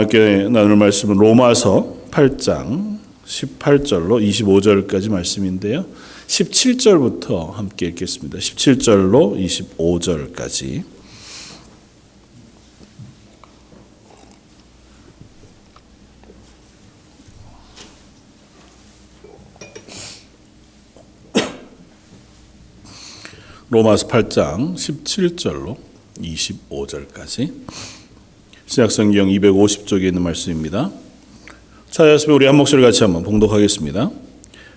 함께 나눌 말씀은 로마서 8장 18절로 25절까지 말씀인데요. 17절부터 함께 읽겠습니다. 17절로 25절까지. 로마서 8장 17절로 25절까지. 신약성경 250쪽에 있는 말씀입니다. 찾았으면 우리 한 목소리 같이 한번 봉독하겠습니다.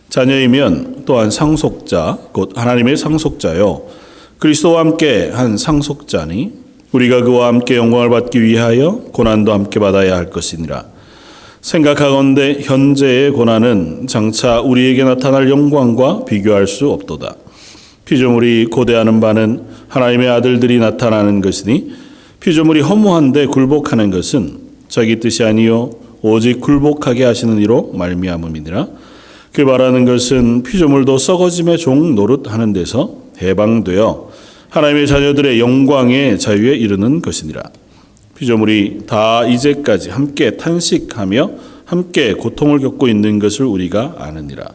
자녀이면 또한 상속자 곧 하나님의 상속자요 그리스도와 함께 한 상속자니 우리가 그와 함께 영광을 받기 위하여 고난도 함께 받아야 할 것이니라. 생각하건대 현재의 고난은 장차 우리에게 나타날 영광과 비교할 수 없도다. 피조물이 고대하는 바는 하나님의 아들들이 나타나는 것이니 피조물이 허무한데 굴복하는 것은 자기 뜻이 아니요 오직 굴복하게 하시는 이로 말미암음이니라. 그 말하는 것은 피조물도 썩어짐의 종 노릇하는 데서 해방되어 하나님의 자녀들의 영광의 자유에 이르는 것이니라. 피조물이 다 이제까지 함께 탄식하며 함께 고통을 겪고 있는 것을 우리가 아느니라.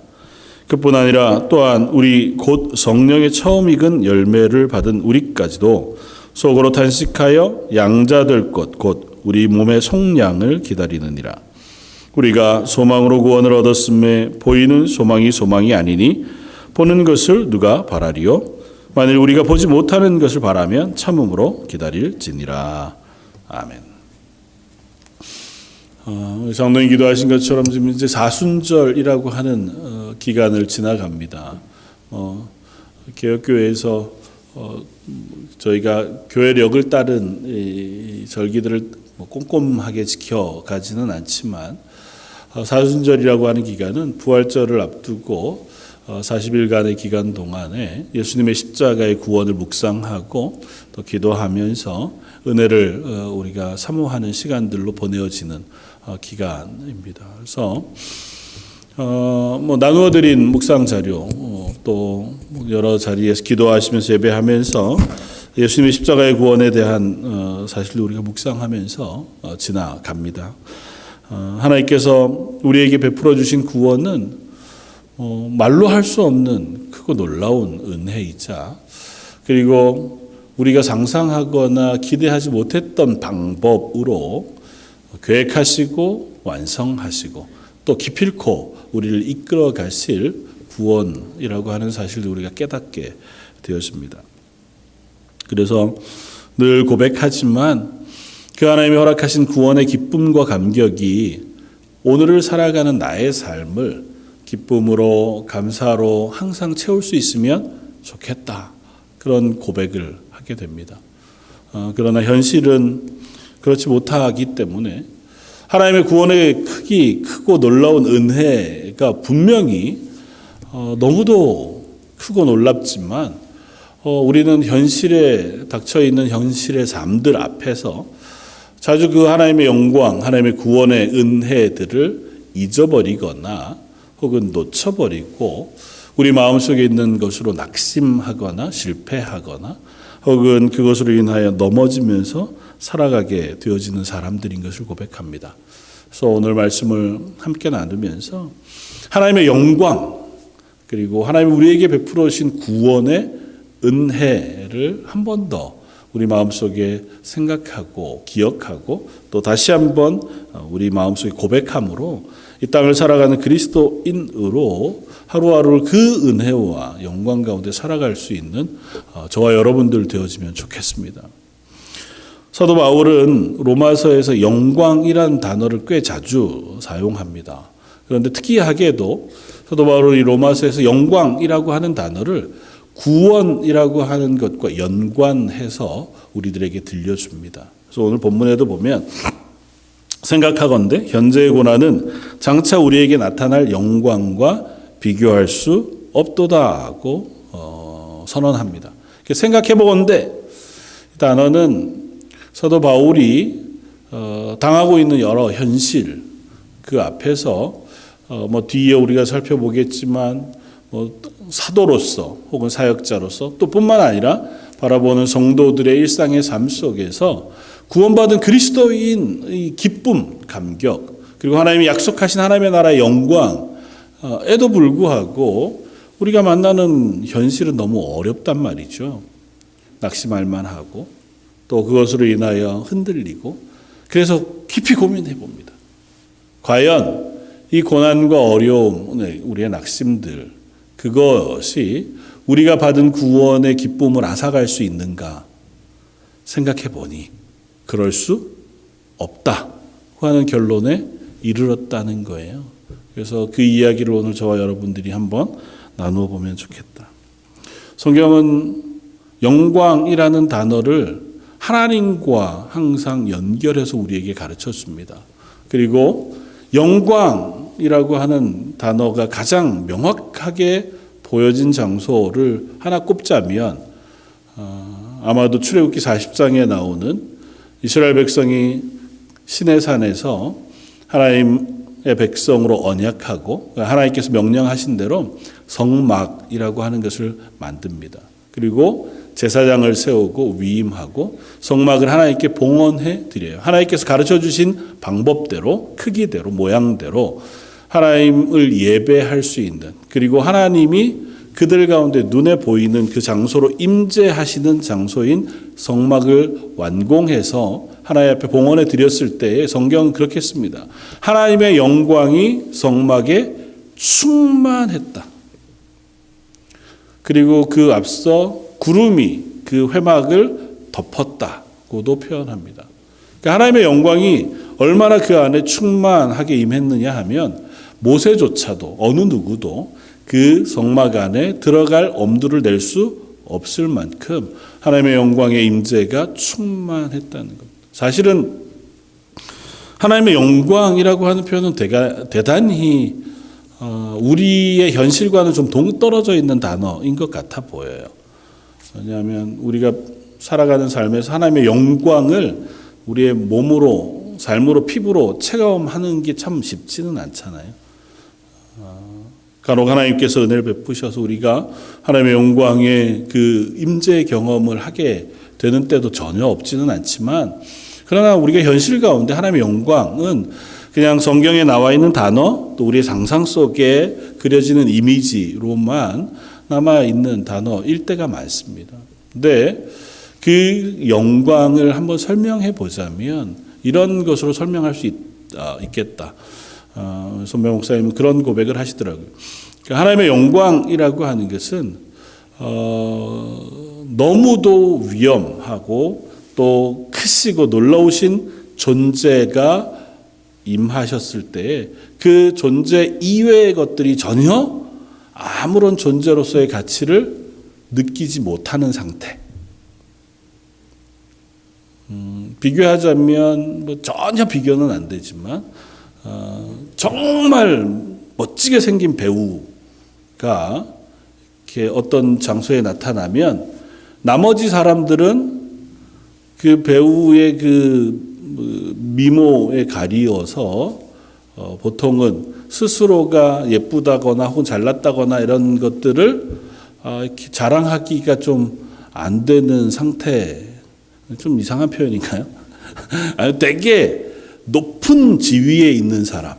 그뿐 아니라 또한 우리 곧 성령의 처음 익은 열매를 받은 우리까지도 속으로 탄식하여 양자될 것 곧 우리 몸의 속량을 기다리느니라. 우리가 소망으로 구원을 얻었음에 보이는 소망이 소망이 아니니 보는 것을 누가 바라리요? 만일 우리가 보지 못하는 것을 바라면 참음으로 기다릴지니라. 아멘. 장로님 기도하신 것처럼 지금 이제 사순절이라고 하는 기간을 지나갑니다. 개혁교회에서 저희가 교회력을 따른 이 절기들을 꼼꼼하게 지켜가지는 않지만 사순절이라고 하는 기간은 부활절을 앞두고 40일간의 기간 동안에 예수님의 십자가의 구원을 묵상하고 또 기도하면서 은혜를 우리가 사모하는 시간들로 보내어지는 기간입니다. 그래서 나누어드린 묵상 자료 또 여러 자리에서 기도하시면서 예배하면서 예수님의 십자가의 구원에 대한 사실을 우리가 묵상하면서 지나갑니다. 하나님께서 우리에게 베풀어 주신 구원은 말로 할 수 없는 크고 놀라운 은혜이자 그리고 우리가 상상하거나 기대하지 못했던 방법으로 계획하시고 완성하시고 또 기필코 우리를 이끌어 가실 구원이라고 하는 사실을 우리가 깨닫게 되었습니다. 그래서 늘 고백하지만 그 하나님이 허락하신 구원의 기쁨과 감격이 오늘을 살아가는 나의 삶을 기쁨으로 감사로 항상 채울 수 있으면 좋겠다. 그런 고백을 하게 됩니다. 그러나 현실은 그렇지 못하기 때문에 하나님의 구원의 크고 놀라운 은혜가 분명히 너무도 크고 놀랍지만 우리는 현실에 닥쳐있는 현실의 삶들 앞에서 자주 그 하나님의 영광, 하나님의 구원의 은혜들을 잊어버리거나 혹은 놓쳐버리고 우리 마음속에 있는 것으로 낙심하거나 실패하거나 혹은 그것으로 인하여 넘어지면서 살아가게 되어지는 사람들인 것을 고백합니다. 그래서 오늘 말씀을 함께 나누면서 하나님의 영광 그리고 하나님이 우리에게 베풀어 주신 구원의 은혜를 한 번 더 우리 마음속에 생각하고 기억하고 또 다시 한번 우리 마음속에 고백함으로 이 땅을 살아가는 그리스도인으로 하루하루를 그 은혜와 영광 가운데 살아갈 수 있는 저와 여러분들 되어지면 좋겠습니다. 사도 바울은 로마서에서 영광이란 단어를 꽤 자주 사용합니다. 그런데 특이하게도 사도 바울은 이 로마서에서 영광이라고 하는 단어를 구원이라고 하는 것과 연관해서 우리들에게 들려줍니다. 그래서 오늘 본문에도 보면 생각하건대 현재의 고난은 장차 우리에게 나타날 영광과 비교할 수 없도다고 선언합니다. 생각해보건대 이 단어는 사도 바울이 당하고 있는 여러 현실 그 앞에서 뒤에 우리가 살펴보겠지만 사도로서 혹은 사역자로서 또 뿐만 아니라 바라보는 성도들의 일상의 삶 속에서 구원받은 그리스도인의 기쁨, 감격, 그리고 하나님이 약속하신 하나님의 나라의 영광에도 불구하고 우리가 만나는 현실은 너무 어렵단 말이죠. 낙심할 만하고 또 그것으로 인하여 흔들리고, 그래서 깊이 고민해 봅니다. 과연 이 고난과 어려움, 우리의 낙심들, 그것이 우리가 받은 구원의 기쁨을 앗아갈 수 있는가 생각해 보니 그럴 수 없다고 하는 결론에 이르렀다는 거예요. 그래서 그 이야기를 오늘 저와 여러분들이 한번 나누어 보면 좋겠다. 성경은 영광이라는 단어를 하나님과 항상 연결해서 우리에게 가르쳐 줍니다. 그리고 영광이라고 하는 단어가 가장 명확하게 보여진 장소를 하나 꼽자면 아마도 출애굽기 40장에 나오는 이스라엘 백성이 시내산에서 하나님의 백성으로 언약하고 하나님께서 명령하신 대로 성막이라고 하는 것을 만듭니다. 그리고 제사장을 세우고 위임하고 성막을 하나님께 봉헌해 드려요. 하나님께서 가르쳐 주신 방법대로, 크기대로, 모양대로 하나님을 예배할 수 있는, 그리고 하나님이 그들 가운데 눈에 보이는 그 장소로 임재하시는 장소인 성막을 완공해서 하나님 앞에 봉헌해 드렸을 때에 성경은 그렇게 씁니다. 하나님의 영광이 성막에 충만했다. 그리고 그 앞서 구름이 그 회막을 덮었다고도 표현합니다. 그러니까 하나님의 영광이 얼마나 그 안에 충만하게 임했느냐 하면 모세조차도 어느 누구도 그 성막 안에 들어갈 엄두를 낼 수 없을 만큼 하나님의 영광의 임재가 충만했다는 겁니다. 사실은 하나님의 영광이라고 하는 표현은 대단히 우리의 현실과는 좀 동떨어져 있는 단어인 것 같아 보여요. 왜냐하면 우리가 살아가는 삶에서 하나님의 영광을 우리의 몸으로, 삶으로, 피부로 체감하는 게 참 쉽지는 않잖아요. 간혹 하나님께서 은혜를 베푸셔서 우리가 하나님의 영광의 그 임재 경험을 하게 되는 때도 전혀 없지는 않지만, 그러나 우리가 현실 가운데 하나님의 영광은 그냥 성경에 나와 있는 단어, 또 우리의 상상 속에 그려지는 이미지로만 남아있는 단어일 때가 많습니다. 근데 그 영광을 한번 설명해 보자면 이런 것으로 설명할 수 있겠다. 손배 목사님은 그런 고백을 하시더라고요. 그러니까 하나님의 영광이라고 하는 것은 너무도 위엄하고 또 크시고 놀라우신 존재가 임하셨을 때 그 존재 이외의 것들이 전혀 아무런 존재로서의 가치를 느끼지 못하는 상태. 비교하자면 뭐 전혀 비교는 안 되지만 정말 멋지게 생긴 배우가 이렇게 어떤 장소에 나타나면 나머지 사람들은 그 배우의 그 미모에 가리어서 보통은 스스로가 예쁘다거나 혹은 잘났다거나 이런 것들을 이렇게 자랑하기가 좀 안 되는 상태. 좀 이상한 표현인가요? 되게 높은 지위에 있는 사람,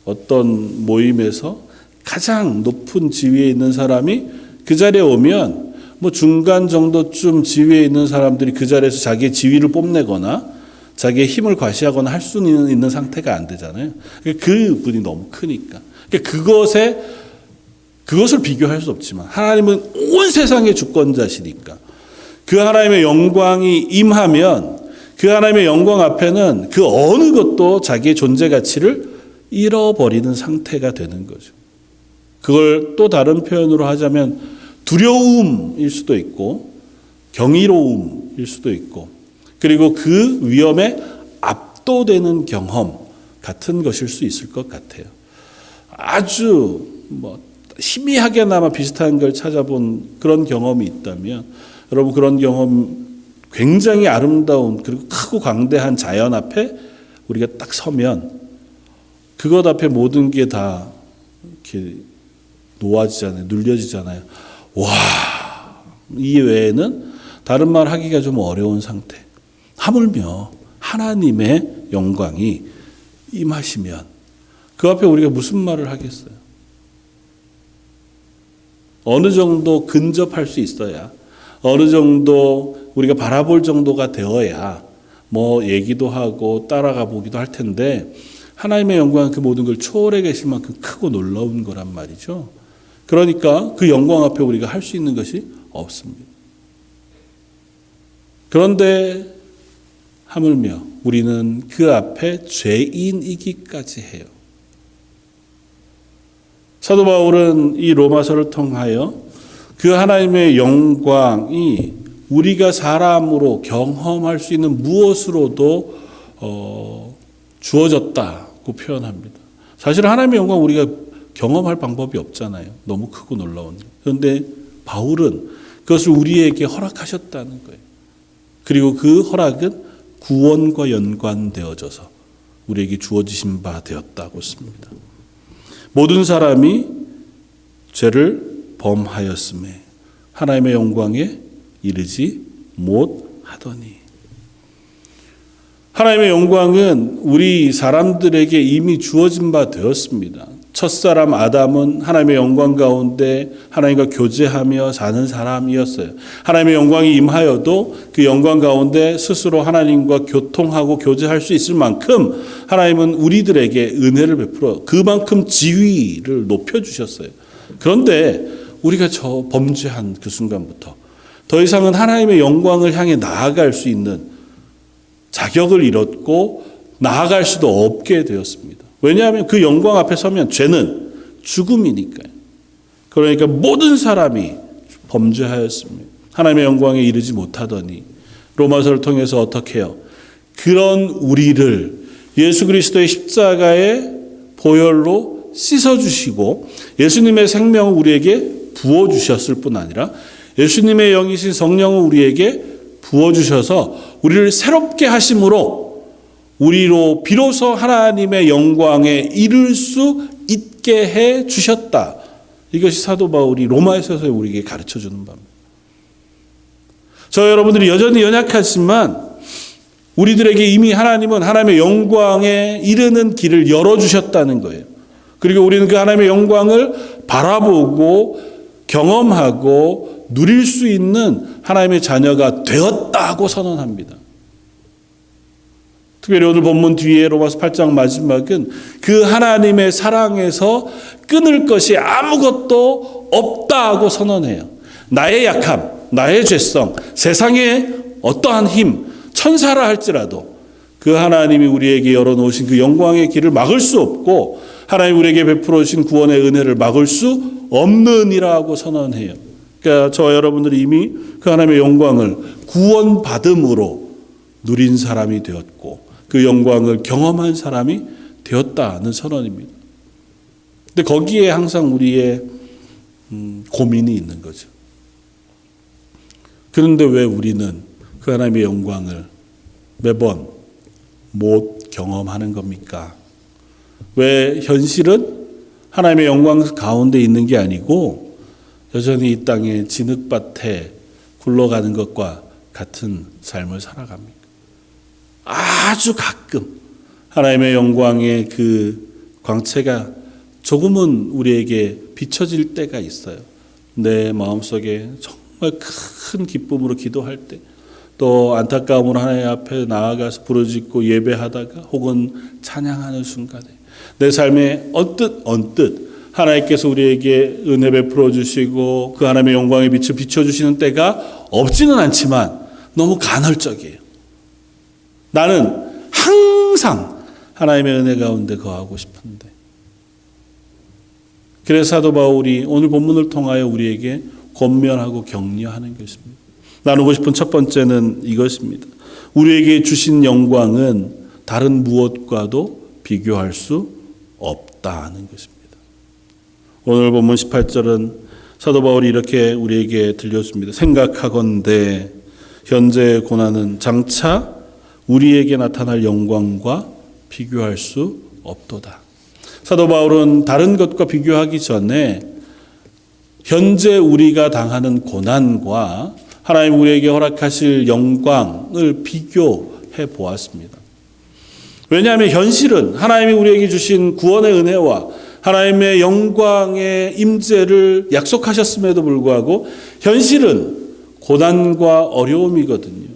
어떤 모임에서 가장 높은 지위에 있는 사람이 그 자리에 오면 뭐 중간 정도쯤 지위에 있는 사람들이 그 자리에서 자기의 지위를 뽐내거나 자기의 힘을 과시하거나 할 수 있는 상태가 안 되잖아요. 그 분이 너무 크니까. 그것을 비교할 수 없지만 하나님은 온 세상의 주권자시니까 그 하나님의 영광이 임하면 그 하나님의 영광 앞에는 그 어느 것도 자기의 존재 가치를 잃어버리는 상태가 되는 거죠. 그걸 또 다른 표현으로 하자면 두려움일 수도 있고 경이로움일 수도 있고, 그리고 그 위험에 압도되는 경험 같은 것일 수 있을 것 같아요. 아주 희미하게나마 비슷한 걸 찾아본 그런 경험이 있다면, 여러분 그런 경험, 굉장히 아름다운 그리고 크고 광대한 자연 앞에 우리가 딱 서면 그것 앞에 모든 게 다 이렇게 놓아지잖아요. 눌려지잖아요. 와, 이 외에는 다른 말 하기가 좀 어려운 상태. 하물며 하나님의 영광이 임하시면 그 앞에 우리가 무슨 말을 하겠어요? 어느 정도 근접할 수 있어야, 어느 정도 우리가 바라볼 정도가 되어야 뭐 얘기도 하고 따라가 보기도 할 텐데, 하나님의 영광은 그 모든 걸 초월해 계실 만큼 크고 놀라운 거란 말이죠. 그러니까 그 영광 앞에 우리가 할 수 있는 것이 없습니다. 그런데 하물며 우리는 그 앞에 죄인이기까지 해요. 사도 바울은 이 로마서를 통하여 그 하나님의 영광이 우리가 사람으로 경험할 수 있는 무엇으로도 주어졌다고 표현합니다. 사실 하나님의 영광 우리가 경험할 방법이 없잖아요. 너무 크고 놀라운. 그런데 바울은 그것을 우리에게 허락하셨다는 거예요. 그리고 그 허락은 구원과 연관되어져서 우리에게 주어지신 바 되었다고 씁니다. 모든 사람이 죄를 범하였음에 하나님의 영광에 이르지 못하더니. 하나님의 영광은 우리 사람들에게 이미 주어진 바 되었습니다. 첫사람 아담은 하나님의 영광 가운데 하나님과 교제하며 사는 사람이었어요. 하나님의 영광이 임하여도 그 영광 가운데 스스로 하나님과 교통하고 교제할 수 있을 만큼 하나님은 우리들에게 은혜를 베풀어 그만큼 지위를 높여주셨어요. 그런데 우리가 저 범죄한 그 순간부터 더 이상은 하나님의 영광을 향해 나아갈 수 있는 자격을 잃었고 나아갈 수도 없게 되었습니다. 왜냐하면 그 영광 앞에 서면 죄는 죽음이니까요. 그러니까 모든 사람이 범죄하였습니다. 하나님의 영광에 이르지 못하더니 로마서를 통해서 어떻게 해요? 그런 우리를 예수 그리스도의 십자가의 보혈로 씻어주시고 예수님의 생명을 우리에게 부어주셨을 뿐 아니라 예수님의 영이신 성령을 우리에게 부어주셔서 우리를 새롭게 하심으로 우리로 비로소 하나님의 영광에 이를 수 있게 해 주셨다. 이것이 사도 바울이 로마에서 우리에게 가르쳐주는 바입니다. 저 여러분들이 여전히 연약하지만 우리들에게 이미 하나님은 하나님의 영광에 이르는 길을 열어주셨다는 거예요. 그리고 우리는 그 하나님의 영광을 바라보고 경험하고 누릴 수 있는 하나님의 자녀가 되었다고 선언합니다. 특별히 오늘 본문 뒤에 로마서 8장 마지막은 그 하나님의 사랑에서 끊을 것이 아무것도 없다고 선언해요. 나의 약함, 나의 죄성, 세상의 어떠한 힘, 천사라 할지라도 그 하나님이 우리에게 열어놓으신 그 영광의 길을 막을 수 없고 하나님 우리에게 베풀어 주신 구원의 은혜를 막을 수 없느니라고 선언해요. 그러니까 저와 여러분들이 이미 그 하나님의 영광을 구원받음으로 누린 사람이 되었고 그 영광을 경험한 사람이 되었다는 선언입니다. 근데 거기에 항상 우리의 고민이 있는 거죠. 그런데 왜 우리는 그 하나님의 영광을 매번 못 경험하는 겁니까? 왜 현실은 하나님의 영광 가운데 있는 게 아니고 여전히 이 땅의 진흙밭에 굴러가는 것과 같은 삶을 살아갑니까? 아주 가끔 하나님의 영광의 그 광채가 조금은 우리에게 비춰질 때가 있어요. 내 마음속에 정말 큰 기쁨으로 기도할 때, 또 안타까움으로 하나님 앞에 나아가서 부르짖고 예배하다가 혹은 찬양하는 순간에 내 삶에 언뜻 하나님께서 우리에게 은혜 베풀어 주시고 그 하나님의 영광의 빛을 비춰주시는 때가 없지는 않지만 너무 간헐적이에요. 나는 항상 하나님의 은혜 가운데 거하고 싶은데. 그래서 사도 바울이 오늘 본문을 통하여 우리에게 권면하고 격려하는 것입니다. 나누고 싶은 첫 번째는 이것입니다. 우리에게 주신 영광은 다른 무엇과도 비교할 수 없다는 것입니다. 오늘 본문 18절은 사도 바울이 이렇게 우리에게 들려줍니다. 생각하건대 현재의 고난은 장차 우리에게 나타날 영광과 비교할 수 없도다. 사도 바울은 다른 것과 비교하기 전에 현재 우리가 당하는 고난과 하나님 우리에게 허락하실 영광을 비교해 보았습니다. 왜냐하면 현실은 하나님이 우리에게 주신 구원의 은혜와 하나님의 영광의 임재를 약속하셨음에도 불구하고 현실은 고난과 어려움이거든요.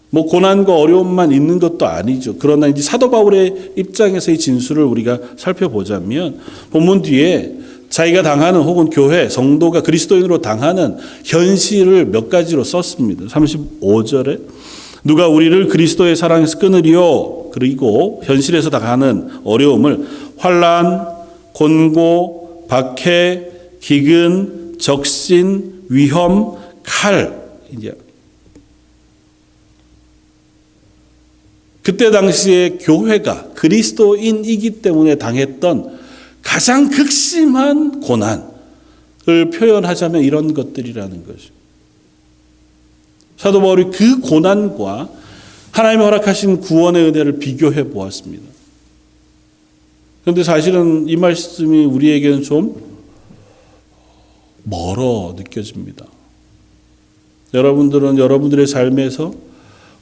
뭐 고난과 어려움만 있는 것도 아니죠. 그러나 이제 사도 바울의 입장에서의 진술을 우리가 살펴보자면 본문 뒤에 자기가 당하는 혹은 교회, 성도가 그리스도인으로 당하는 현실을 몇 가지로 썼습니다. 35절에 누가 우리를 그리스도의 사랑에서 끊으리요. 그리고 현실에서 당하는 어려움을 환난, 곤고, 박해, 기근, 적신, 위험, 칼. 이제 그때 당시에 교회가 그리스도인이기 때문에 당했던 가장 극심한 고난을 표현하자면 이런 것들이라는 거죠. 사도 바울이 그 고난과 하나님이 허락하신 구원의 은혜를 비교해 보았습니다. 그런데 사실은 이 말씀이 우리에게는 좀 멀어 느껴집니다. 여러분들은 여러분들의 삶에서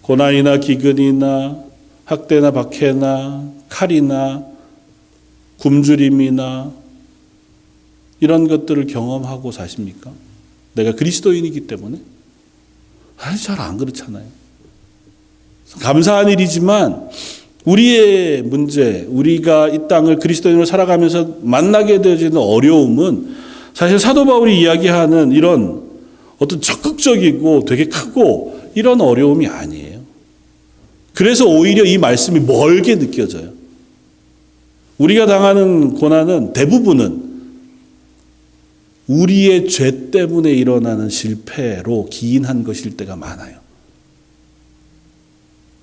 고난이나 기근이나 학대나 박해나 칼이나 굶주림이나 이런 것들을 경험하고 사십니까? 내가 그리스도인이기 때문에? 아니, 잘 안 그렇잖아요. 감사한 일이지만 우리의 문제, 우리가 이 땅을 그리스도인으로 살아가면서 만나게 되어지는 어려움은 사실 사도 바울이 이야기하는 이런 어떤 적극적이고 되게 크고 이런 어려움이 아니에요. 그래서 오히려 이 말씀이 멀게 느껴져요. 우리가 당하는 고난은 대부분은 우리의 죄 때문에 일어나는 실패로 기인한 것일 때가 많아요.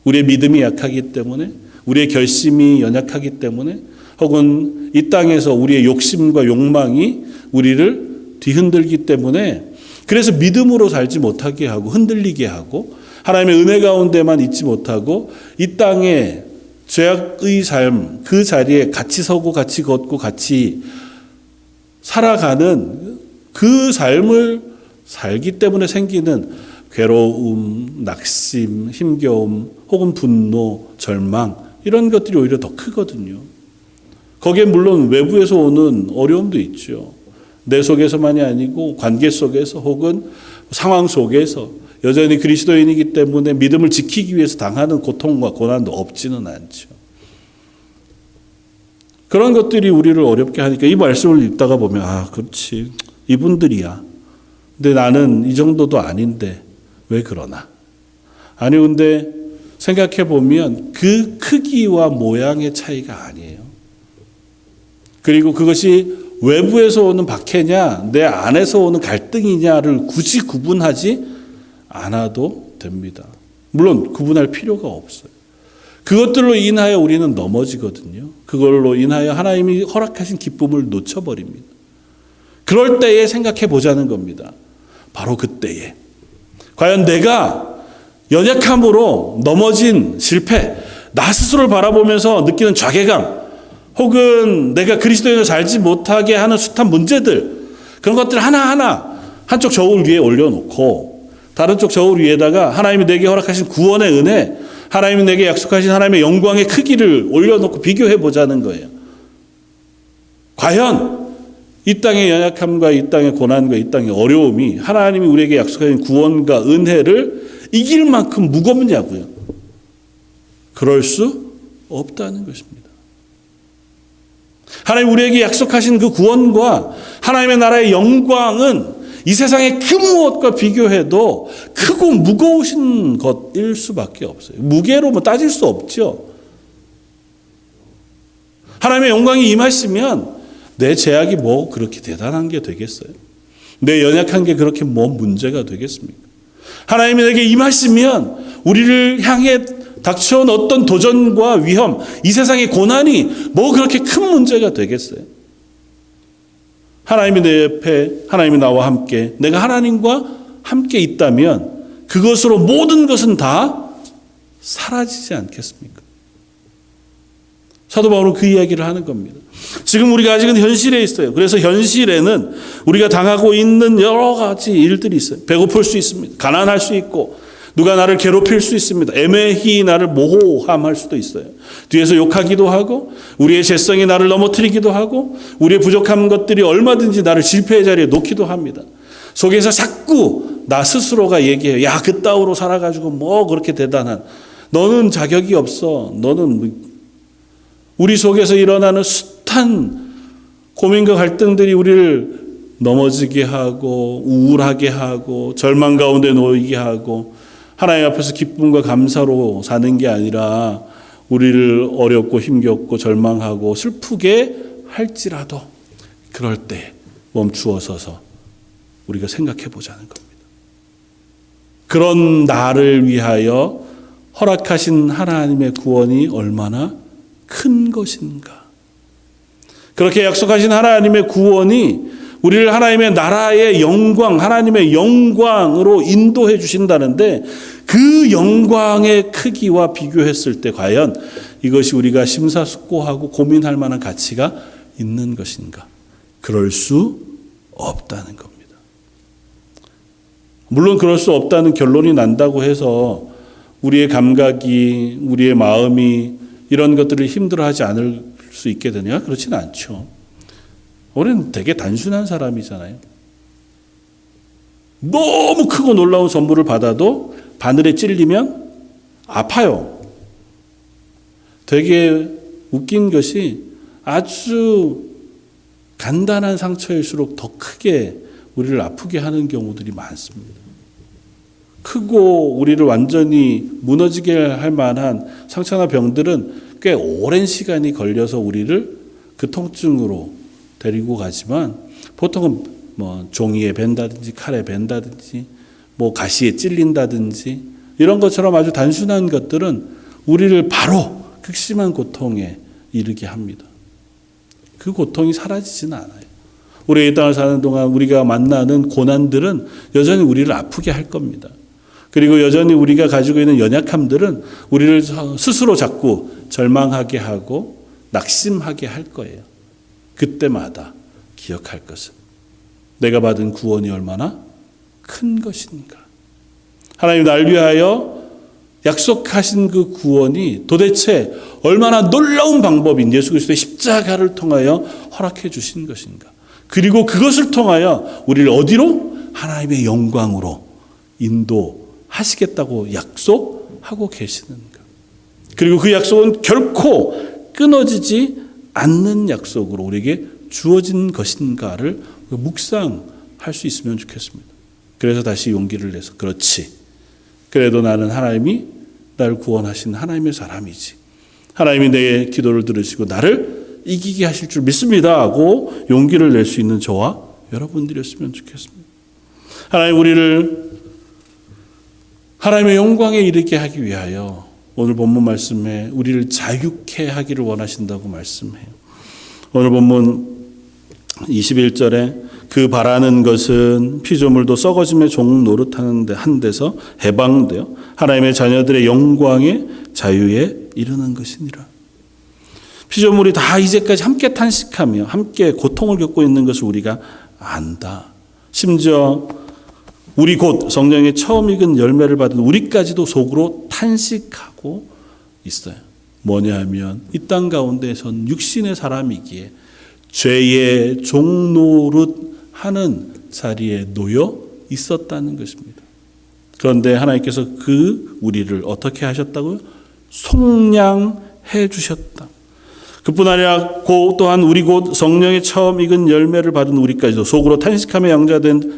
우리의 믿음이 약하기 때문에, 우리의 결심이 연약하기 때문에, 혹은 이 땅에서 우리의 욕심과 욕망이 우리를 뒤흔들기 때문에, 그래서 믿음으로 살지 못하게 하고 흔들리게 하고 하나님의 은혜 가운데만 있지 못하고 이 땅에 죄악의 삶, 그 자리에 같이 서고 같이 걷고 같이 살아가는 그 삶을 살기 때문에 생기는 괴로움, 낙심, 힘겨움, 혹은 분노, 절망 이런 것들이 오히려 더 크거든요. 거기에 물론 외부에서 오는 어려움도 있죠. 내 속에서만이 아니고 관계 속에서 혹은 상황 속에서 여전히 그리스도인이기 때문에 믿음을 지키기 위해서 당하는 고통과 고난도 없지는 않죠. 그런 것들이 우리를 어렵게 하니까 이 말씀을 읽다가 보면 아, 그렇지. 이분들이야. 근데 나는 이 정도도 아닌데 왜 그러나? 아니 근데 생각해 보면 그 크기와 모양의 차이가 아니에요. 그리고 그것이 외부에서 오는 박해냐 내 안에서 오는 갈등이냐를 굳이 구분하지 않아도 됩니다. 물론 구분할 필요가 없어요. 그것들로 인하여 우리는 넘어지거든요. 그걸로 인하여 하나님이 허락하신 기쁨을 놓쳐버립니다. 그럴 때에 생각해 보자는 겁니다. 바로 그때에 과연 내가 연약함으로 넘어진 실패, 나 스스로를 바라보면서 느끼는 자괴감, 혹은 내가 그리스도인으로 살지 못하게 하는 숱한 문제들, 그런 것들 하나하나 한쪽 저울 위에 올려놓고 다른 쪽 저울 위에다가 하나님이 내게 허락하신 구원의 은혜, 하나님이 내게 약속하신 하나님의 영광의 크기를 올려놓고 비교해 보자는 거예요. 과연 이 땅의 연약함과 이 땅의 고난과 이 땅의 어려움이 하나님이 우리에게 약속하신 구원과 은혜를 이길 만큼 무겁냐고요. 그럴 수 없다는 것입니다. 하나님 우리에게 약속하신 그 구원과 하나님의 나라의 영광은 이 세상의 그 무엇과 비교해도 크고 무거우신 것일 수밖에 없어요. 무게로 뭐 따질 수 없죠. 하나님의 영광이 임하시면 내 제약이 뭐 그렇게 대단한 게 되겠어요? 내 연약한 게 그렇게 뭐 문제가 되겠습니까? 하나님이 내게 임하시면 우리를 향해 닥쳐온 어떤 도전과 위험, 이 세상의 고난이 뭐 그렇게 큰 문제가 되겠어요? 하나님이 내 옆에, 하나님이 나와 함께, 내가 하나님과 함께 있다면 그것으로 모든 것은 다 사라지지 않겠습니까? 사도 바울은 그 이야기를 하는 겁니다. 지금 우리가 아직은 현실에 있어요. 그래서 현실에는 우리가 당하고 있는 여러 가지 일들이 있어요. 배고플 수 있습니다. 가난할 수 있고, 누가 나를 괴롭힐 수 있습니다. 애매히 나를 모함할 수도 있어요. 뒤에서 욕하기도 하고, 우리의 재성이 나를 넘어뜨리기도 하고, 우리의 부족한 것들이 얼마든지 나를 실패의 자리에 놓기도 합니다. 속에서 자꾸 나 스스로가 얘기해요. 야, 그따위로 살아가지고 뭐 그렇게 대단한, 너는 자격이 없어. 너는 우리 속에서 일어나는 숱한 고민과 갈등들이 우리를 넘어지게 하고 우울하게 하고 절망 가운데 놓이게 하고 하나님 앞에서 기쁨과 감사로 사는 게 아니라 우리를 어렵고 힘겹고 절망하고 슬프게 할지라도 그럴 때 멈추어 서서 우리가 생각해 보자는 겁니다. 그런 나를 위하여 허락하신 하나님의 구원이 얼마나 큰 것인가. 그렇게 약속하신 하나님의 구원이 우리를 하나님의 나라의 영광, 하나님의 영광으로 인도해 주신다는데 그 영광의 크기와 비교했을 때 과연 이것이 우리가 심사숙고하고 고민할 만한 가치가 있는 것인가? 그럴 수 없다는 겁니다. 물론 그럴 수 없다는 결론이 난다고 해서 우리의 감각이, 우리의 마음이 이런 것들을 힘들어하지 않을 수 있게 되냐? 그렇지는 않죠. 우리는 되게 단순한 사람이잖아요. 너무 크고 놀라운 선물을 받아도 바늘에 찔리면 아파요. 되게 웃긴 것이 아주 간단한 상처일수록 더 크게 우리를 아프게 하는 경우들이 많습니다. 크고 우리를 완전히 무너지게 할 만한 상처나 병들은 꽤 오랜 시간이 걸려서 우리를 그 통증으로 데리고 가지만 보통은 뭐 종이에 벤다든지 칼에 벤다든지 뭐 가시에 찔린다든지 이런 것처럼 아주 단순한 것들은 우리를 바로 극심한 고통에 이르게 합니다. 그 고통이 사라지지는 않아요. 우리 이 땅을 사는 동안 우리가 만나는 고난들은 여전히 우리를 아프게 할 겁니다. 그리고 여전히 우리가 가지고 있는 연약함들은 우리를 스스로 자꾸 절망하게 하고 낙심하게 할 거예요. 그때마다 기억할 것은 내가 받은 구원이 얼마나 큰 것인가. 하나님 날 위하여 약속하신 그 구원이 도대체 얼마나 놀라운 방법인 예수 그리스도의 십자가를 통하여 허락해 주신 것인가. 그리고 그것을 통하여 우리를 어디로? 하나님의 영광으로 인도하시겠다고 약속하고 계시는가. 그리고 그 약속은 결코 끊어지지 않는 약속으로 우리에게 주어진 것인가를 묵상할 수 있으면 좋겠습니다. 그래서 다시 용기를 내서 그렇지. 그래도 나는 하나님이 나를 구원하신 하나님의 사람이지. 하나님이 내 기도를 들으시고 나를 이기게 하실 줄 믿습니다 하고 용기를 낼 수 있는 저와 여러분들이었으면 좋겠습니다. 하나님 우리를 하나님의 영광에 이르게 하기 위하여 오늘 본문 말씀에 우리를 자유케 하기를 원하신다고 말씀해요. 오늘 본문 21절에 그 바라는 것은 피조물도 썩어짐의 종 노릇하는 한 데서 해방되어 하나님의 자녀들의 영광의 자유에 이르는 것이니라. 피조물이 다 이제까지 함께 탄식하며 함께 고통을 겪고 있는 것을 우리가 안다. 심지어 우리 곧 성령의 처음 익은 열매를 받은 우리까지도 속으로 탄식하고 있어요. 뭐냐 하면 이 땅 가운데선 육신의 사람이기에 죄의 종노릇하는 자리에 놓여 있었다는 것입니다. 그런데 하나님께서 그 우리를 어떻게 하셨다고요? 속량해 주셨다. 그뿐 아니라 또한 우리 곧 성령의 처음 익은 열매를 받은 우리까지도 속으로 탄식하며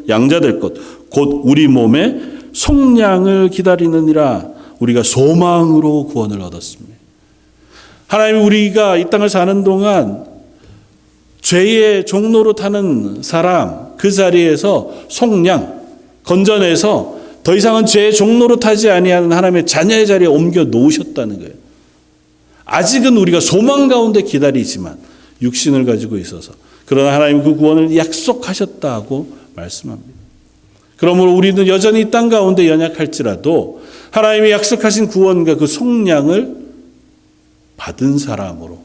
양자될 것 곧 우리 몸에 속량을 기다리느니라. 우리가 소망으로 구원을 얻었습니다. 하나님이 우리가 이 땅을 사는 동안 죄의 종노릇하는 사람 그 자리에서 속량 건져내서 더 이상은 죄의 종노릇하지 아니하는 하나님의 자녀의 자리에 옮겨 놓으셨다는 거예요. 아직은 우리가 소망 가운데 기다리지만 육신을 가지고 있어서 그러나 하나님 그 구원을 약속하셨다고 말씀합니다. 그러므로 우리는 여전히 이 땅 가운데 연약할지라도 하나님이 약속하신 구원과 그 속량을 받은 사람으로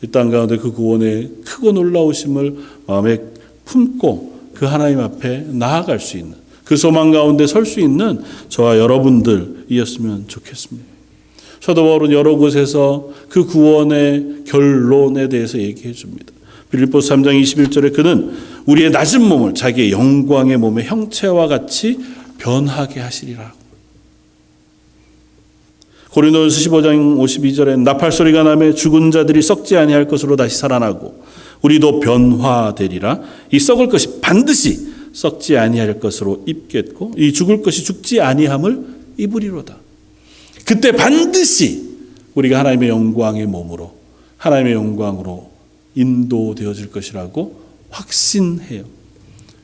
이 땅 가운데 그 구원의 크고 놀라우심을 마음에 품고 그 하나님 앞에 나아갈 수 있는, 그 소망 가운데 설 수 있는 저와 여러분들이었으면 좋겠습니다. 사도 바울은 여러 곳에서 그 구원의 결론에 대해서 얘기해 줍니다. 빌립보서 3장 21절에 그는 우리의 낮은 몸을 자기의 영광의 몸의 형체와 같이 변하게 하시리라. 고린도전서 15장 52절에 나팔소리가 나며 죽은 자들이 썩지 아니할 것으로 다시 살아나고 우리도 변화되리라. 이 썩을 것이 반드시 썩지 아니할 것으로 입겠고 이 죽을 것이 죽지 아니함을 입으리로다. 그때 반드시 우리가 하나님의 영광의 몸으로 하나님의 영광으로 인도되어질 것이라고 확신해요.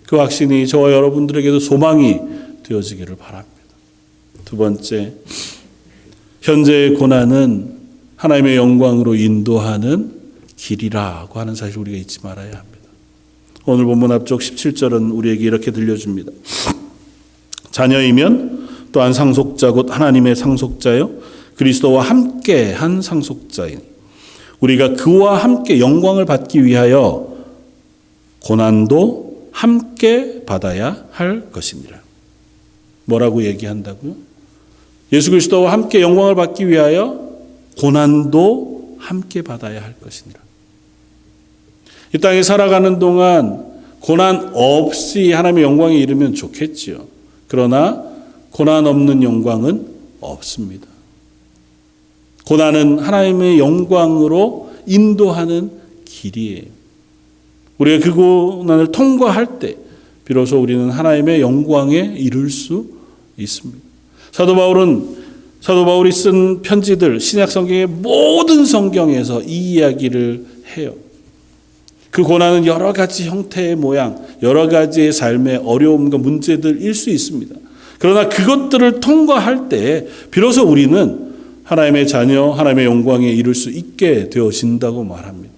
그 확신이 저와 여러분들에게도 소망이 되어지기를 바랍니다. 두 번째, 현재의 고난은 하나님의 영광으로 인도하는 길이라고 하는 사실을 우리가 잊지 말아야 합니다. 오늘 본문 앞쪽 17절은 우리에게 이렇게 들려줍니다. 자녀이면 또한 상속자 곧 하나님의 상속자요 그리스도와 함께 한 상속자이니 우리가 그와 함께 영광을 받기 위하여 고난도 함께 받아야 할 것이니라. 뭐라고 얘기한다고요? 예수 그리스도와 함께 영광을 받기 위하여 고난도 함께 받아야 할 것이니라. 이 땅에 살아가는 동안 고난 없이 하나님의 영광에 이르면 좋겠지요. 그러나 고난 없는 영광은 없습니다. 고난은 하나님의 영광으로 인도하는 길이에요. 우리가 그 고난을 통과할 때 비로소 우리는 하나님의 영광에 이를 수 있습니다. 사도 바울이 쓴 편지들, 신약 성경의 모든 성경에서 이 이야기를 해요. 그 고난은 여러 가지 형태의 모양, 여러 가지의 삶의 어려움과 문제들일 수 있습니다. 그러나 그것들을 통과할 때 비로소 우리는 하나님의 자녀, 하나님의 영광에 이룰 수 있게 되어진다고 말합니다.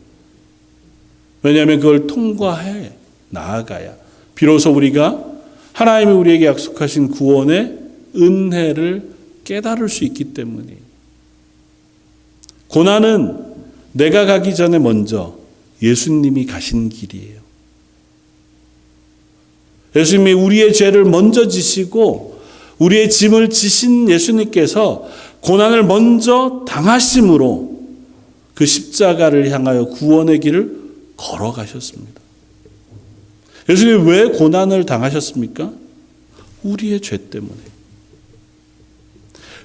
왜냐하면 그걸 통과해 나아가야 비로소 우리가 하나님이 우리에게 약속하신 구원의 은혜를 깨달을 수 있기 때문이에요. 고난은 내가 가기 전에 먼저 예수님이 가신 길이에요. 예수님이 우리의 죄를 먼저 지시고 우리의 짐을 지신 예수님께서 고난을 먼저 당하심으로 그 십자가를 향하여 구원의 길을 걸어가셨습니다. 예수님이 왜 고난을 당하셨습니까? 우리의 죄 때문에.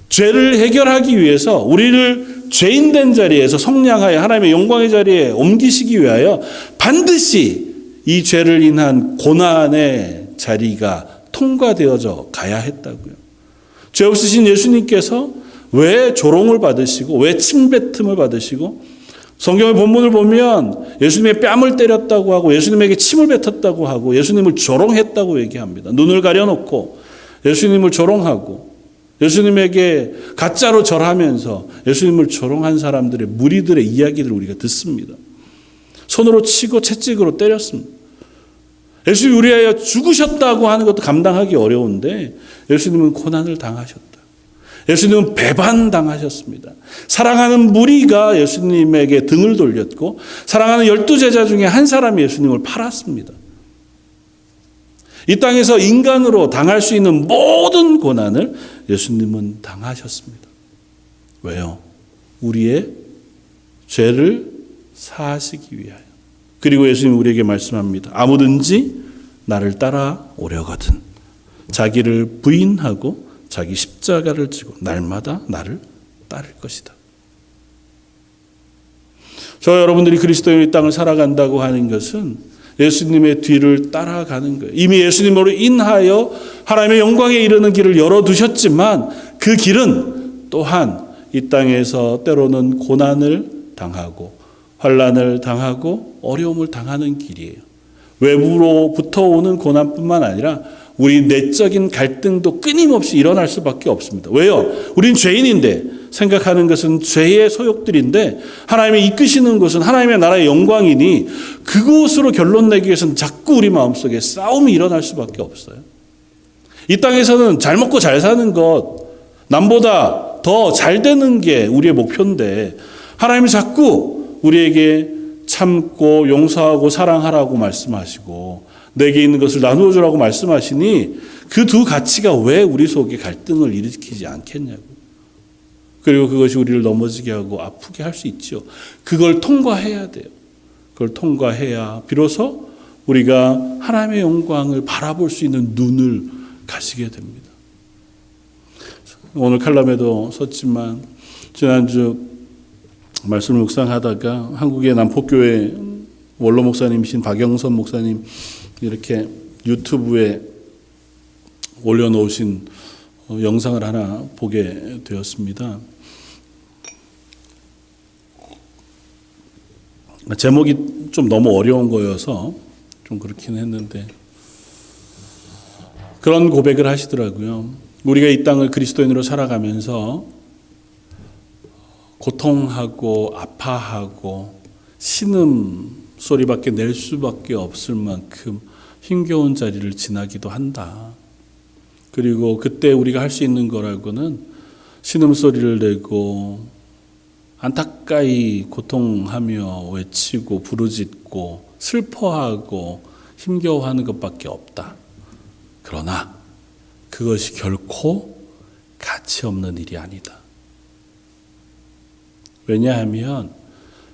죄를 해결하기 위해서 우리를 죄인된 자리에서 성량하여 하나님의 영광의 자리에 옮기시기 위하여 반드시 이 죄를 인한 고난의 자리가 통과되어져 가야 했다고요. 죄 없으신 예수님께서 왜 조롱을 받으시고 왜 침뱉음을 받으시고 성경의 본문을 보면 예수님의 뺨을 때렸다고 하고 예수님에게 침을 뱉었다고 하고 예수님을 조롱했다고 얘기합니다. 눈을 가려놓고 예수님을 조롱하고 예수님에게 가짜로 절하면서 예수님을 조롱한 사람들의 무리들의 이야기를 우리가 듣습니다. 손으로 치고 채찍으로 때렸습니다. 예수님이 우리 위하여 죽으셨다고 하는 것도 감당하기 어려운데 예수님은 고난을 당하셨다. 예수님은 배반당하셨습니다. 사랑하는 무리가 예수님에게 등을 돌렸고 사랑하는 12제자 중에 한 사람이 예수님을 팔았습니다. 이 땅에서 인간으로 당할 수 있는 모든 고난을 예수님은 당하셨습니다. 왜요? 우리의 죄를 사하시기 위하여. 그리고 예수님이 우리에게 말씀합니다. 아무든지 나를 따라오려거든 자기를 부인하고 자기 십자가를 지고 날마다 나를 따를 것이다. 저 여러분들이 그리스도인의 땅을 살아간다고 하는 것은 예수님의 뒤를 따라가는 거예요. 이미 예수님으로 인하여 하나님의 영광에 이르는 길을 열어두셨지만 그 길은 또한 이 땅에서 때로는 고난을 당하고 환난을 당하고 어려움을 당하는 길이에요. 외부로부터 오는 고난뿐만 아니라 우리 내적인 갈등도 끊임없이 일어날 수밖에 없습니다. 왜요? 우린 죄인인데 생각하는 것은 죄의 소욕들인데 하나님이 이끄시는 것은 하나님의 나라의 영광이니 그곳으로 결론 내기 위해서는 자꾸 우리 마음속에 싸움이 일어날 수밖에 없어요. 이 땅에서는 잘 먹고 잘 사는 것, 남보다 더 잘 되는 게 우리의 목표인데 하나님이 자꾸 우리에게 참고 용서하고 사랑하라고 말씀하시고 내게 있는 것을 나누어 주라고 말씀하시니 그 두 가치가 왜 우리 속에 갈등을 일으키지 않겠냐고. 그리고 그것이 우리를 넘어지게 하고 아프게 할 수 있죠. 그걸 통과해야 돼요. 그걸 통과해야 비로소 우리가 하나님의 영광을 바라볼 수 있는 눈을 가지게 됩니다. 오늘 칼럼에도 썼지만 지난주 말씀을 묵상하다가 한국의 남포교회 원로 목사님이신 박영선 목사님 이렇게 유튜브에 올려놓으신 영상을 하나 보게 되었습니다. 제목이 좀 너무 어려운 거여서 좀 그렇긴 했는데 그런 고백을 하시더라고요. 우리가 이 땅을 그리스도인으로 살아가면서 고통하고 아파하고 신음 소리밖에 낼 수밖에 없을 만큼 힘겨운 자리를 지나기도 한다. 그리고 그때 우리가 할 수 있는 거라고는 신음소리를 내고 안타까이 고통하며 외치고 부르짖고 슬퍼하고 힘겨워하는 것밖에 없다. 그러나 그것이 결코 가치 없는 일이 아니다. 왜냐하면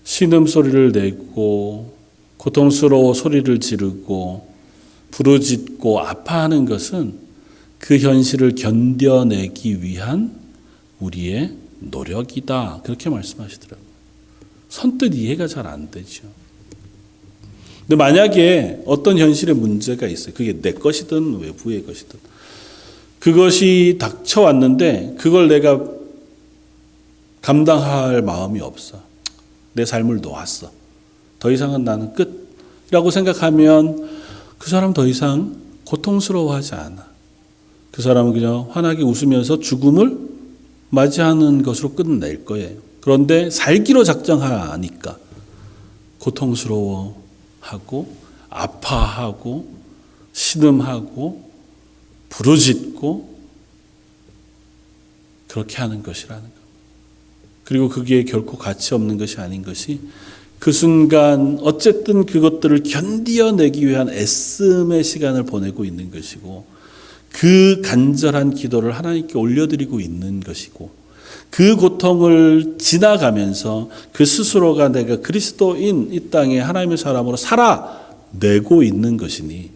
신음소리를 내고 고통스러워 소리를 지르고 부르짖고 아파하는 것은 그 현실을 견뎌내기 위한 우리의 노력이다. 그렇게 말씀하시더라고요. 선뜻 이해가 잘 안 되죠. 근데 만약에 어떤 현실에 문제가 있어요. 그게 내 것이든 외부의 것이든. 그것이 닥쳐왔는데 그걸 내가 감당할 마음이 없어. 내 삶을 놓았어. 더 이상은 나는 끝이라고 생각하면 그 사람 더 이상 고통스러워하지 않아. 그 사람은 그냥 환하게 웃으면서 죽음을 맞이하는 것으로 끝낼 거예요. 그런데 살기로 작정하니까 고통스러워하고 아파하고 신음하고 부르짖고 그렇게 하는 것이라는 것. 그리고 그게 결코 가치 없는 것이 아닌 것이 그 순간 어쨌든 그것들을 견디어내기 위한 애씀의 시간을 보내고 있는 것이고 그 간절한 기도를 하나님께 올려드리고 있는 것이고 그 고통을 지나가면서 그 스스로가 내가 그리스도인 이 땅에 하나님의 사람으로 살아내고 있는 것이니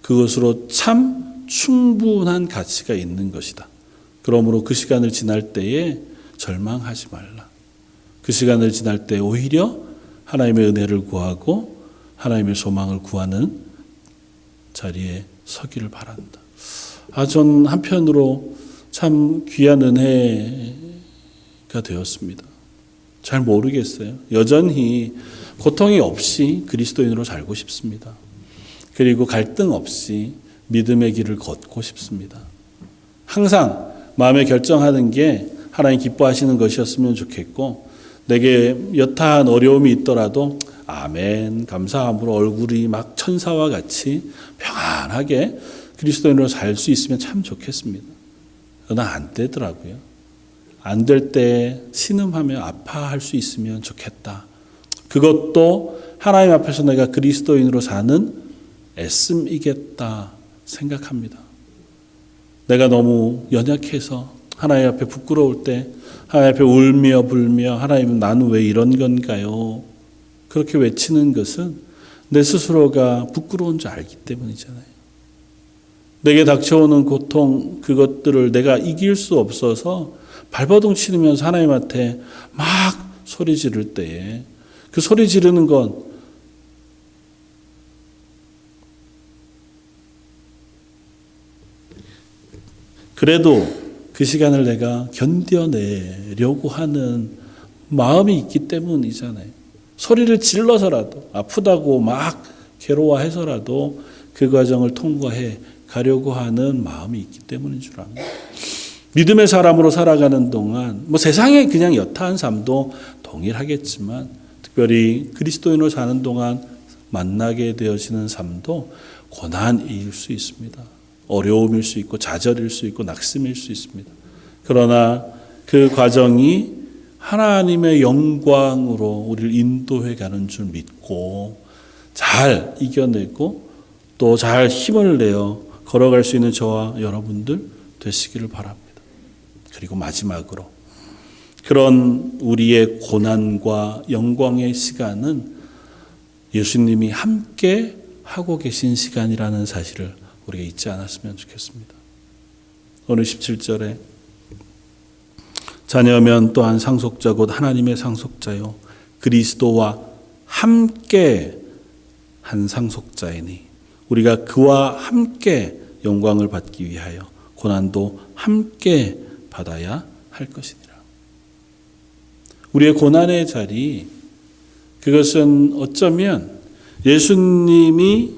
그것으로 참 충분한 가치가 있는 것이다. 그러므로 그 시간을 지날 때에 절망하지 말라. 그 시간을 지날 때 오히려 하나님의 은혜를 구하고 하나님의 소망을 구하는 자리에 서기를 바란다. 전 한편으로 참 귀한 은혜가 되었습니다. 잘 모르겠어요. 여전히 고통이 없이 그리스도인으로 살고 싶습니다. 그리고 갈등 없이 믿음의 길을 걷고 싶습니다. 항상 마음에 결정하는 게 하나님 기뻐하시는 것이었으면 좋겠고 내게 여타한 어려움이 있더라도 아멘 감사함으로 얼굴이 막 천사와 같이 평안하게 그리스도인으로 살 수 있으면 참 좋겠습니다. 그러나 안 되더라고요. 안 될 때 신음하며 아파할 수 있으면 좋겠다. 그것도 하나님 앞에서 내가 그리스도인으로 사는 애씀이겠다 생각합니다. 내가 너무 연약해서 하나님 앞에 부끄러울 때 하나님 앞에 울며 불며 하나님 나는 왜 이런 건가요? 그렇게 외치는 것은 내 스스로가 부끄러운 줄 알기 때문이잖아요. 내게 닥쳐오는 고통 그것들을 내가 이길 수 없어서 발버둥 치면서 하나님한테 막 소리 지를 때에 그 소리 지르는 건 그래도 그 시간을 내가 견뎌내려고 하는 마음이 있기 때문이잖아요. 소리를 질러서라도 아프다고 막 괴로워해서라도 그 과정을 통과해 가려고 하는 마음이 있기 때문인 줄 압니다. 믿음의 사람으로 살아가는 동안 세상에 그냥 여타한 삶도 동일하겠지만 특별히 그리스도인으로 사는 동안 만나게 되어지는 삶도 고난일 수 있습니다. 어려움일 수 있고 좌절일 수 있고 낙심일 수 있습니다. 그러나 그 과정이 하나님의 영광으로 우리를 인도해 가는 줄 믿고 잘 이겨내고 또 잘 힘을 내어 걸어갈 수 있는 저와 여러분들 되시기를 바랍니다. 그리고 마지막으로 그런 우리의 고난과 영광의 시간은 예수님이 함께 하고 계신 시간이라는 사실을 우리가 잊지 않았으면 좋겠습니다. 오늘 17절에 자녀면 또한 상속자 곧 하나님의 상속자요 그리스도와 함께 한 상속자이니 우리가 그와 함께 영광을 받기 위하여 고난도 함께 받아야 할 것이니라. 우리의 고난의 자리, 그것은 어쩌면 예수님이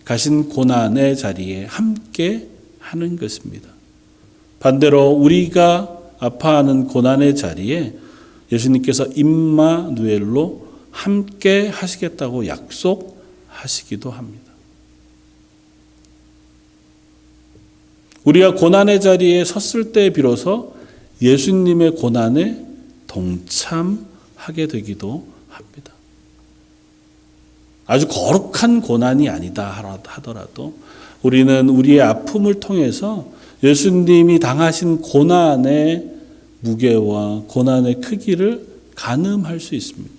가신 고난의 자리에 함께 하는 것입니다. 반대로 우리가 아파하는 고난의 자리에 예수님께서 임마누엘로 함께 하시겠다고 약속하시기도 합니다. 우리가 고난의 자리에 섰을 때 비로소 예수님의 고난에 동참하게 되기도 합니다. 아주 거룩한 고난이 아니다 하더라도 우리는 우리의 아픔을 통해서 예수님이 당하신 고난의 무게와 고난의 크기를 가늠할 수 있습니다.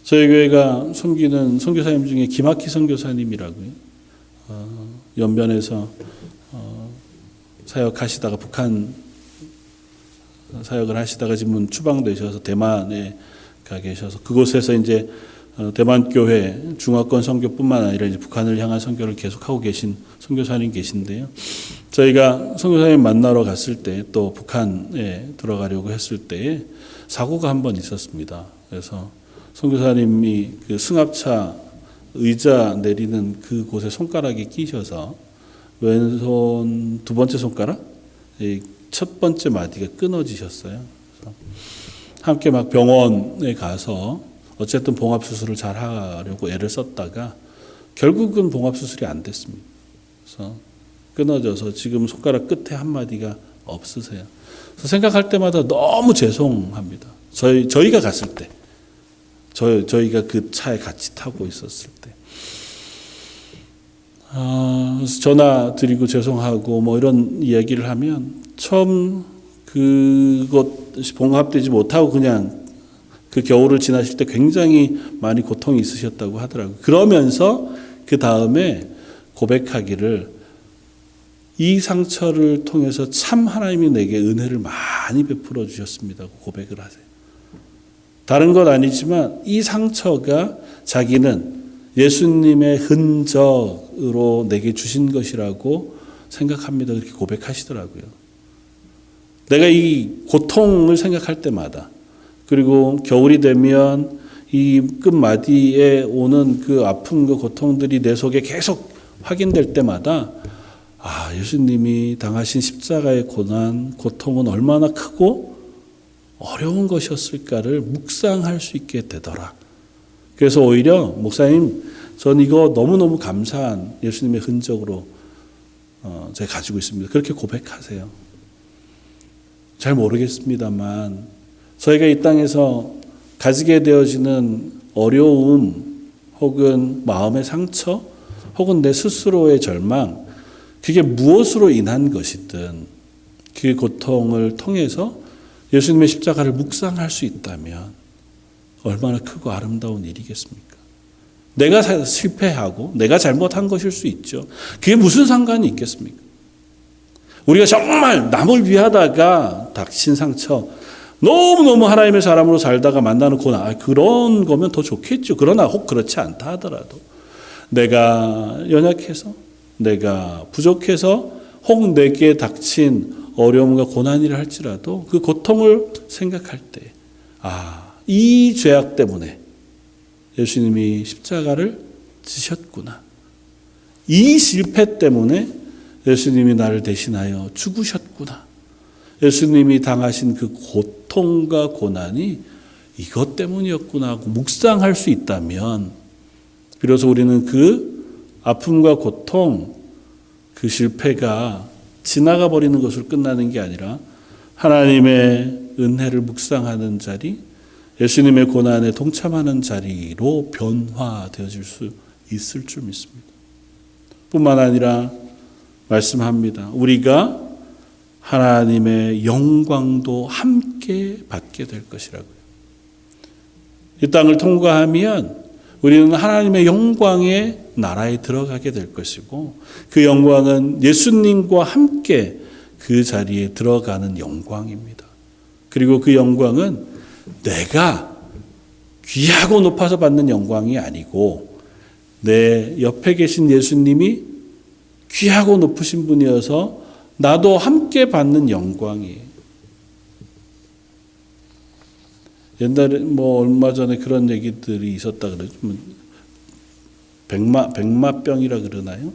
저희 교회가 섬기는 선교사님 중에 김학희 선교사님이라고요. 연변에서 사역하시다가 북한 사역을 하시다가 지금은 추방되셔서 대만에 가 계셔서 그곳에서 이제 대만 교회 중화권 선교뿐만 아니라 이제 북한을 향한 선교를 계속하고 계신 선교사님 계신데요. 저희가 선교사님 만나러 갔을 때 또 북한에 들어가려고 했을 때에 사고가 한 번 있었습니다. 그래서 선교사님이 그 승합차 의자 내리는 그곳에 손가락이 끼셔서 왼손 두 번째 손가락, 첫 번째 마디가 끊어지셨어요. 그래서 함께 막 병원에 가서 어쨌든 봉합수술을 잘 하려고 애를 썼다가 결국은 봉합수술이 안 됐습니다. 그래서 끊어져서 지금 손가락 끝에 한 마디가 없으세요. 그래서 생각할 때마다 너무 죄송합니다. 저희가 갔을 때, 저희가 그 차에 같이 타고 있었을 때. 그래서 전화 드리고 죄송하고 뭐 이런 이야기를 하면 처음 그것 봉합되지 못하고 그냥 그 겨울을 지나실 때 굉장히 많이 고통이 있으셨다고 하더라고요. 그러면서 그 다음에 고백하기를 이 상처를 통해서 참 하나님이 내게 은혜를 많이 베풀어 주셨습니다. 고백을 하세요. 다른 건 아니지만 이 상처가 자기는 예수님의 흔적으로 내게 주신 것이라고 생각합니다. 그렇게 고백하시더라고요. 내가 이 고통을 생각할 때마다 그리고 겨울이 되면 이 끝마디에 오는 그 아픔과 고통들이 내 속에 계속 확인될 때마다 예수님이 당하신 십자가의 고난, 고통은 얼마나 크고 어려운 것이었을까를 묵상할 수 있게 되더라. 그래서 오히려 목사님, 전 이거 너무너무 감사한 예수님의 흔적으로 제가 가지고 있습니다. 그렇게 고백하세요. 잘 모르겠습니다만 저희가 이 땅에서 가지게 되어지는 어려움 혹은 마음의 상처 혹은 내 스스로의 절망, 그게 무엇으로 인한 것이든 그 고통을 통해서 예수님의 십자가를 묵상할 수 있다면 얼마나 크고 아름다운 일이겠습니까? 내가 실패하고 내가 잘못한 것일 수 있죠. 그게 무슨 상관이 있겠습니까? 우리가 정말 남을 위하다가 닥친 상처, 너무너무 하나님의 사람으로 살다가 만나는 고난, 그런 거면 더 좋겠죠. 그러나 혹 그렇지 않다 하더라도 내가 연약해서, 내가 부족해서, 혹 내게 닥친 어려움과 고난이라 할지라도 그 고통을 생각할 때, 이 죄악 때문에 예수님이 십자가를 지셨구나. 이 실패 때문에 예수님이 나를 대신하여 죽으셨구나. 예수님이 당하신 그 고통과 고난이 이것 때문이었구나 하고 묵상할 수 있다면 비로소 우리는 그 아픔과 고통, 그 실패가 지나가 버리는 것으로 끝나는 게 아니라 하나님의 은혜를 묵상하는 자리, 예수님의 고난에 동참하는 자리로 변화되어질 수 있을 줄 믿습니다. 뿐만 아니라 말씀합니다. 우리가 하나님의 영광도 함께 받게 될 것이라고요. 이 땅을 통과하면 우리는 하나님의 영광의 나라에 들어가게 될 것이고, 그 영광은 예수님과 함께 그 자리에 들어가는 영광입니다. 그리고 그 영광은 내가 귀하고 높아서 받는 영광이 아니고 내 옆에 계신 예수님이 귀하고 높으신 분이어서 나도 함께 받는 영광이에요. 옛날에 얼마 전에 그런 얘기들이 있었다 그러죠. 백마병이라 그러나요?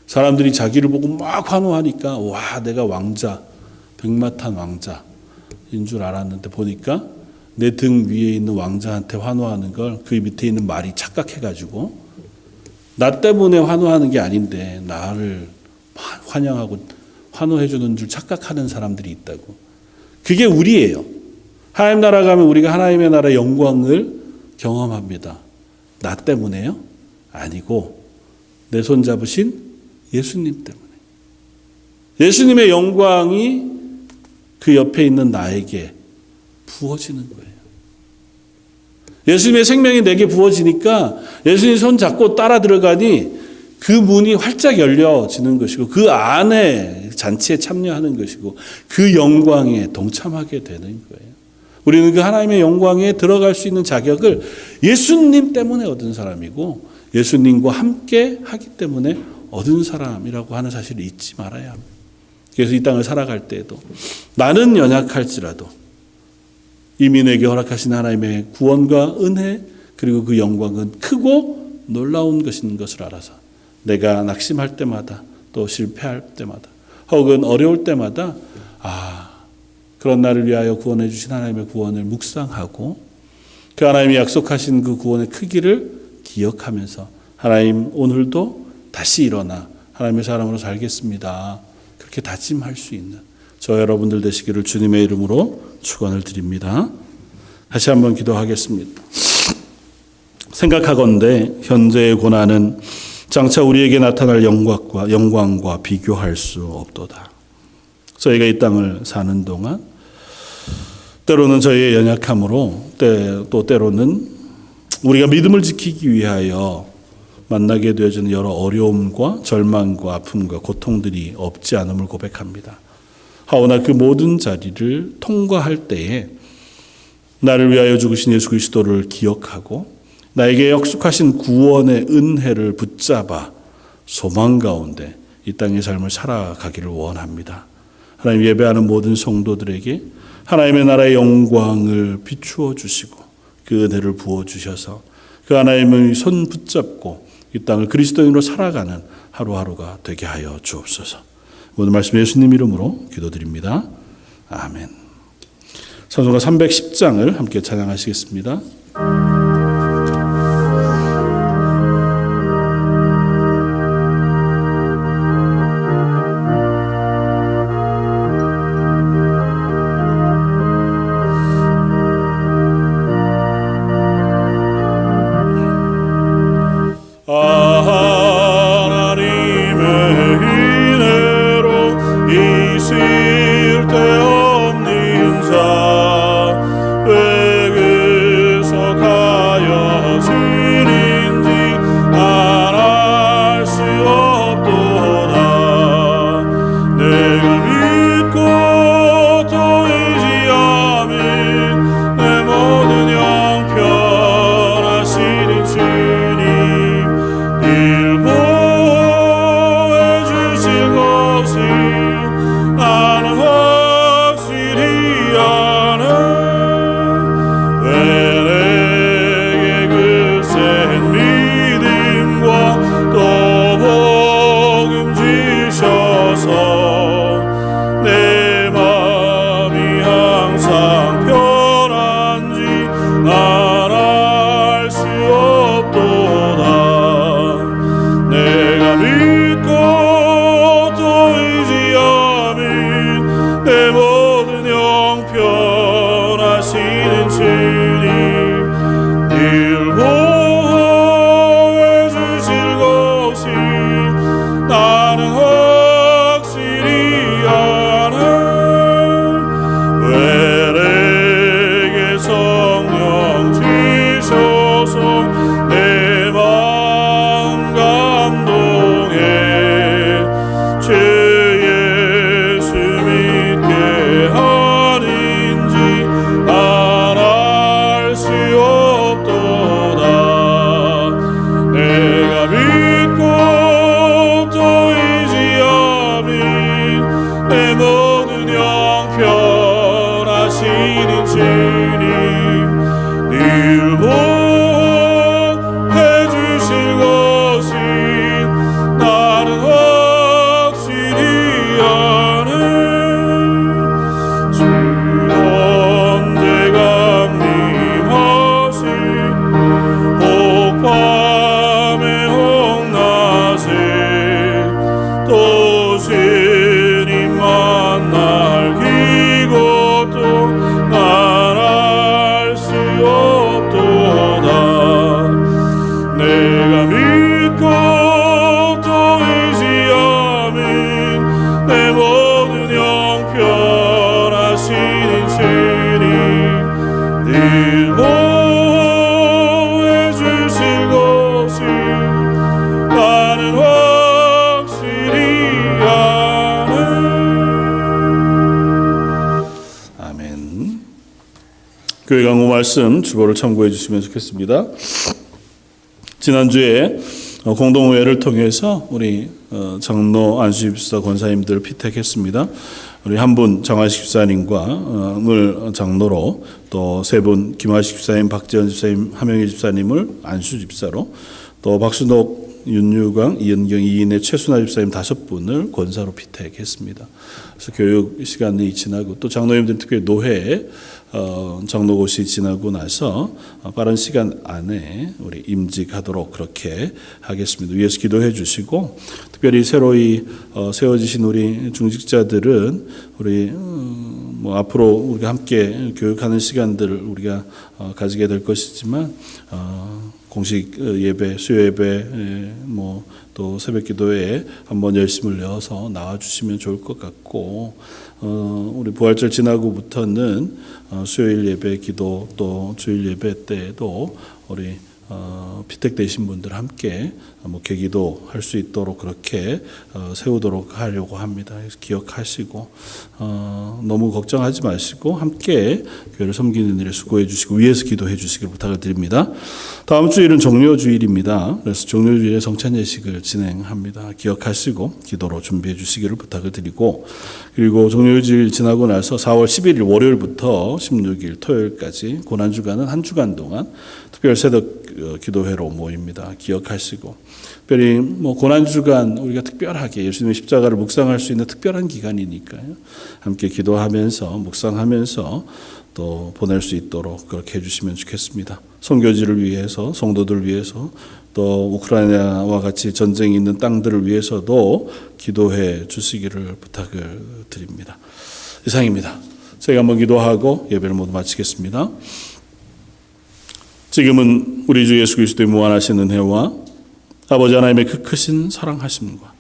사람들이 자기를 보고 막 환호하니까 와, 내가 왕자, 백마탄 왕자인 줄 알았는데 보니까 내 등 위에 있는 왕자한테 환호하는 걸 그 밑에 있는 말이 착각해가지고 나 때문에 환호하는 게 아닌데 나를 환영하고 환호해주는 줄 착각하는 사람들이 있다고. 그게 우리예요. 하나님 나라 가면 우리가 하나님의 나라 영광을 경험합니다. 나 때문에요? 아니고 내 손 잡으신 예수님 때문에. 예수님의 영광이 그 옆에 있는 나에게 부어지는 거예요. 예수님의 생명이 내게 부어지니까 예수님 손 잡고 따라 들어가니 그 문이 활짝 열려지는 것이고 그 안에 잔치에 참여하는 것이고 그 영광에 동참하게 되는 거예요. 우리는 그 하나님의 영광에 들어갈 수 있는 자격을 예수님 때문에 얻은 사람이고 예수님과 함께 하기 때문에 얻은 사람이라고 하는 사실을 잊지 말아야 합니다. 그래서 이 땅을 살아갈 때에도 나는 연약할지라도 이미 내게 허락하신 하나님의 구원과 은혜 그리고 그 영광은 크고 놀라운 것인 것을 알아서 내가 낙심할 때마다 또 실패할 때마다 혹은 어려울 때마다 그런 나를 위하여 구원해 주신 하나님의 구원을 묵상하고 그 하나님이 약속하신 그 구원의 크기를 기억하면서 하나님 오늘도 다시 일어나 하나님의 사람으로 살겠습니다. 그렇게 다짐할 수 있는 저 여러분들 되시기를 주님의 이름으로 축원을 드립니다. 다시 한번 기도하겠습니다. 생각하건대 현재의 고난은 장차 우리에게 나타날 영광과 비교할 수 없도다. 저희가 이 땅을 사는 동안 때로는 저희의 연약함으로 또 때로는 우리가 믿음을 지키기 위하여 만나게 되어지는 여러 어려움과 절망과 아픔과 고통들이 없지 않음을 고백합니다. 하오나 그 모든 자리를 통과할 때에 나를 위하여 죽으신 예수 그리스도를 기억하고 나에게 약속하신 구원의 은혜를 붙잡아 소망 가운데 이 땅의 삶을 살아가기를 원합니다. 하나님 예배하는 모든 성도들에게 하나님의 나라의 영광을 비추어 주시고 그 은혜를 부어 주셔서 그 하나님의 손 붙잡고 이 땅을 그리스도인으로 살아가는 하루하루가 되게 하여 주옵소서. 오늘 말씀 예수님 이름으로 기도드립니다. 아멘. 찬송가 310장을 함께 찬양하시겠습니다. 자 외에서 가 교회 강구 말씀 주보를 참고해 주시면 좋겠습니다. 지난주에 공동회를 통해서 우리 장로 안수 집사 권사님들 피택했습니다. 우리 한 분 장화식 집사님과 을 장로로, 또 세 분 김화식 집사님, 박재현 집사님, 하명희 집사님을 안수 집사로, 또 박순옥, 윤유광, 이은경, 이인혜, 최순아 집사님 5분을 권사로 피택했습니다. 그래서 교육 시간이 지나고 또 장로님들 특별히 노회 장로고시 지나고 나서 빠른 시간 안에 우리 임직하도록 그렇게 하겠습니다. 위에서 기도해 주시고, 특별히 새로이 세워지신 우리 중직자들은 우리 앞으로 우리가 함께 교육하는 시간들을 우리가 가지게 될 것이지만 공식 예배, 수요 예배, 또 새벽 기도회에 한번 열심을 내어서 나와주시면 좋을 것 같고, 우리 부활절 지나고부터는 수요일 예배 기도, 또 주일 예배 때에도 우리 피택되신 분들 함께 목회기도 할 수 있도록 그렇게 세우도록 하려고 합니다. 그래서 기억하시고 너무 걱정하지 마시고 함께 교회를 섬기는 일에 수고해 주시고 위에서 기도해 주시길 부탁을 드립니다. 다음 주일은 종료주일입니다. 그래서 종료주일에 성찬 예식을 진행합니다. 기억하시고 기도로 준비해 주시기를 부탁을 드리고, 그리고 종료주일 지나고 나서 4월 11일 월요일부터 16일 토요일까지 고난주간은 한 주간 동안 특별 새벽 기도회로 모입니다. 기억하시고, 특별히 고난주간 우리가 특별하게 예수님의 십자가를 묵상할 수 있는 특별한 기간이니까요. 함께 기도하면서 묵상하면서 또 보낼 수 있도록 그렇게 해주시면 좋겠습니다. 선교지를 위해서, 성도들을 위해서, 또 우크라이나와 같이 전쟁이 있는 땅들을 위해서도 기도해 주시기를 부탁을 드립니다. 이상입니다. 제가 한번 기도하고 예배를 모두 마치겠습니다. 지금은 우리 주 예수 그리스도의 무한하신 은혜와 아버지 하나님의 그 크신 사랑하심과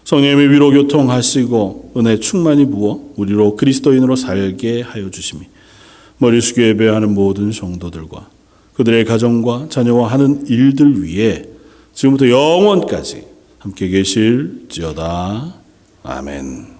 성령님의 위로 교통하시고 은혜 충만히 부어 우리로 그리스도인으로 살게 하여 주심이 머리 숙여 예배하는 모든 성도들과 그들의 가정과 자녀와 하는 일들 위에 지금부터 영원까지 함께 계실지어다. 아멘.